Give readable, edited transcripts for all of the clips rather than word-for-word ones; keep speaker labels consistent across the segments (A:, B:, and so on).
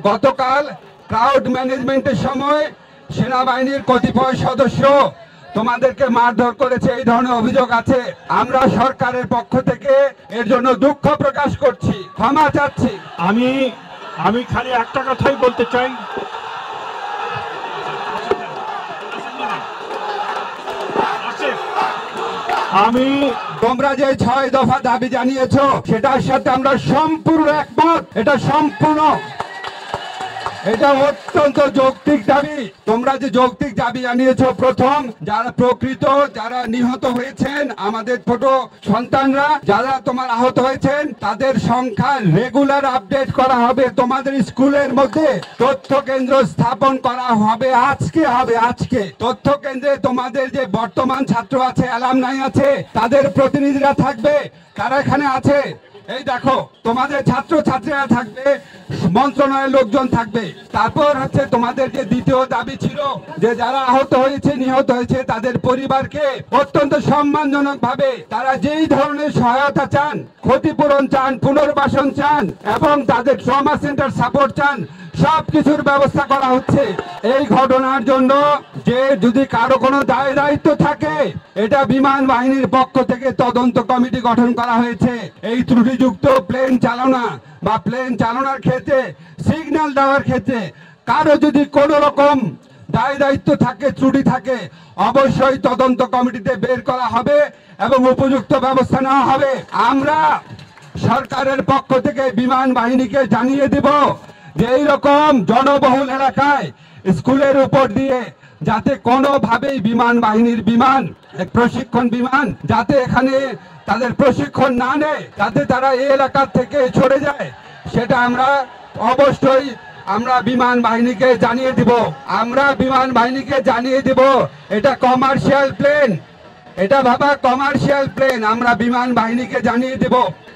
A: গতকাল ক্রাউড ম্যানেজমেন্টের সময় সেনাবাহিনীর কতিপয় সদস্য তোমাদেরকে মারধর করেছে, এই ধরনের অভিযোগ আছে। আমরা সরকারের পক্ষ থেকে এর জন্য দুঃখ প্রকাশ করছি, ক্ষমা চাচ্ছি।
B: আমি খালি একটা কথাই বলতে চাই,
A: তোমরা যে 6 দফা দাবি জানিয়েছো সেটার সাথে আমরা সম্পূর্ণ একমত। এটা অত্যন্ত যৌক্তিক দাবি। তোমরা যে যৌক্তিক দাবি জানিয়েছো, প্রথম যারা প্রকৃত যারা নিহত হয়েছেন, আমাদের ছোট সন্তানরা যারা তোমার আহত হয়েছেন, তাদের সংখ্যা রেগুলার আপডেট করা হবে। তোমাদের স্কুলের মধ্যে তথ্য কেন্দ্র স্থাপন করা হবে। আজকে তথ্য কেন্দ্রে তোমাদের যে বর্তমান ছাত্র আছে, অ্যালামনাই আছে, তাদের প্রতিনিধিরা থাকবে। তারা এখানে আছে, এই দেখো তোমাদের ছাত্র ছাত্রীরা থাকবে, মন্ত্রণালয়ের লোকজন থাকবে। তারপর হচ্ছে তোমাদের যে দ্বিতীয় দাবি ছিল যে যারা আহত হয়েছে নিহত হয়েছে তাদের পরিবারকে অত্যন্ত সম্মানজনক ভাবে তারা যেই ধরনের সহায়তা চান, ক্ষতিপূরণ চান, পুনর্বাসন চান এবং তাদের ট্রমা সেন্টার সাপোর্ট চান, সবকিছুর ব্যবস্থা করা হচ্ছে। এই ঘটনার জন্য যে যদি কারো কোনো দায় দায়িত্ব থাকে, এটা বিমান বাহিনীর পক্ষ থেকে তদন্ত কমিটি গঠন করা হয়েছে। এই ত্রুটিযুক্ত প্লেন চালনা বা প্লেন চালনার ক্ষেত্রে, সিগন্যাল দেওয়ার ক্ষেত্রে কারো যদি কোনো রকম দায় দায়িত্ব থাকে, ত্রুটি থাকে, অবশ্যই তদন্ত কমিটিতে বের করা হবে এবং উপযুক্ত ব্যবস্থা নেওয়া হবে। আমরা সরকারের পক্ষ থেকে বিমান বাহিনীকে জানিয়ে দেব যে এইরকম জনবহুল এলাকায় স্কুলের উপর দিয়ে যাতে কোনোভাবেই বিমান বাহিনীর প্রশিক্ষণ বিমান যাতে এখানে তাদের প্রশিক্ষণ না নেয়, যাতে তারা এই এলাকা থেকে সরে যায়, সেটা আমরা অবশ্যই বিমান বাহিনীকে জানিয়ে দিব। এটা কমার্শিয়াল প্লেন, এটা বাবা কমার্শিয়াল প্লেন, আমরা বিমান বাহিনীকে জানিয়ে দিব।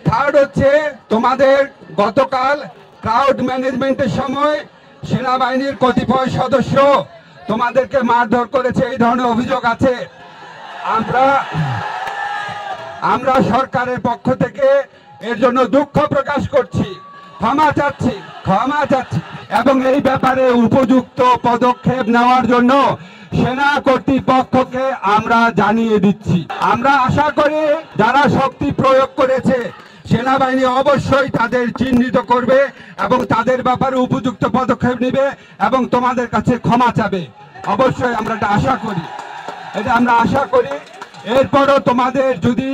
A: থার্ড হচ্ছে তোমাদের গতকাল ক্রাউড ম্যানেজমেন্টের সময় সেনাবাহিনীর কতিপয় সদস্য তোমাদেরকে মারধর করেছে, এই ধরনের অভিযোগ আছে। আমরা সরকারের পক্ষ থেকে এর জন্য দুঃখ প্রকাশ করছি, ক্ষমা চাচ্ছি এবং এই ব্যাপারে উপযুক্ত পদক্ষেপ নেওয়ার জন্য সেনা কর্তৃপক্ষকে আমরা জানিয়ে দিচ্ছি। আমরা আশা করি যারা শক্তি প্রয়োগ করেছে সেনাবাহিনী অবশ্যই তাদের চিহ্নিত করবে এবং তাদের ব্যাপারে উপযুক্ত পদক্ষেপ নেবে এবং তোমাদের কাছে ক্ষমা চাবে। অবশ্যই আমরা এটা আশা করি। এরপরও তোমাদের যদি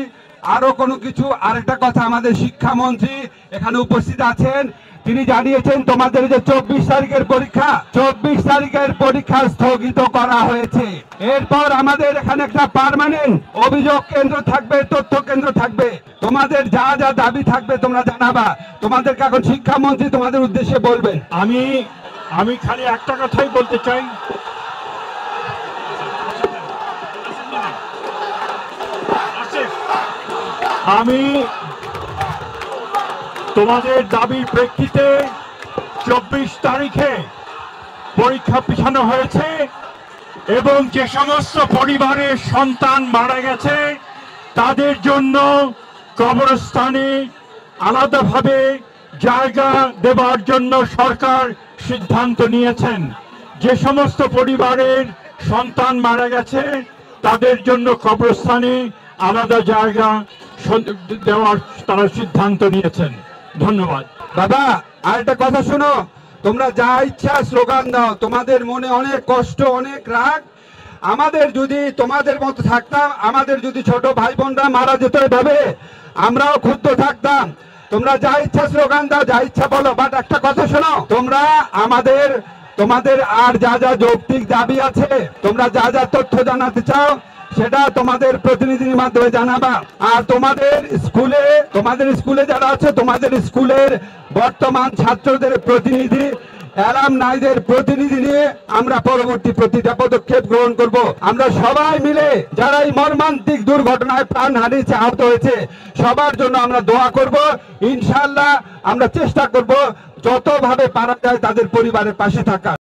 A: আরো কোনো কিছু, আরেকটা কথা, আমাদের শিক্ষামন্ত্রী এখানে উপস্থিত আছেন, তিনি জানিয়েছেন তোমাদের যে 24 তারিখের পরীক্ষা স্থগিত করা হয়েছে। এরপর আমাদের এখানে একটা পার্মানেন্ট অভিযোগ কেন্দ্র থাকবে, তথ্য কেন্দ্র থাকবে। তোমাদের যা যা দাবি থাকবে তোমরা জানাবা। তোমাদেরকে এখন শিক্ষামন্ত্রী তোমাদের উদ্দেশ্যে বলবেন।
B: আমি খালি একটা কথাই বলতে চাই, আমি তোমাদের দাবির প্রেক্ষিতে 24 তারিখে পরীক্ষা পিছানো হয়েছে এবং যে সমস্ত পরিবারের সন্তান মারা গেছে তাদের জন্য কবরস্থানে আলাদাভাবে জায়গা দেওয়ার জন্য সরকার সিদ্ধান্ত নিয়েছেন। যে সমস্ত পরিবারের সন্তান মারা গেছে তাদের জন্য কবরস্থানে আলাদা জায়গা দেওয়ার তারা সিদ্ধান্ত নিয়েছেন। ধন্যবাদ।
A: বাবা আরেকটা কথা শোনো, তোমরা যা ইচ্ছা স্লোগান দাও, তোমাদের মনে অনেক কষ্ট, অনেক রাগ। আমাদের যদি তোমাদের মতো থাকতাম, আমাদের যদি ছোট ভাই বোনরা মারা যেত এভাবে, আমরাও ক্ষুব্ধ থাকতাম। তোমরা যা ইচ্ছা স্লোগান দাও, যা ইচ্ছা বলো, বাট একটা কথা শোনো, তোমরা তোমাদের আর যা যা যৌক্তিক দাবি আছে, তোমরা যা যা তথ্য জানাতে চাও সেটা তোমাদের প্রতিনিধির মাধ্যমে জানাবা। আর তোমাদের স্কুলে যারা আছে, তোমাদের স্কুলের বর্তমান ছাত্রদের প্রতিনিধি, অ্যালামনাইদের প্রতিনিধি নিয়ে আমরা পরবর্তী প্রতিটা পদক্ষেপ গ্রহণ করব। আমরা সবাই মিলে যারা এই মর্মান্তিক দুর্ঘটনায় প্রাণ হারিয়েছে, আহত হয়েছে, সবার জন্য আমরা দোয়া করব। ইনশাআল্লাহ আমরা চেষ্টা করব যতভাবে পারা যায় তাদের পরিবারের পাশে থাকা।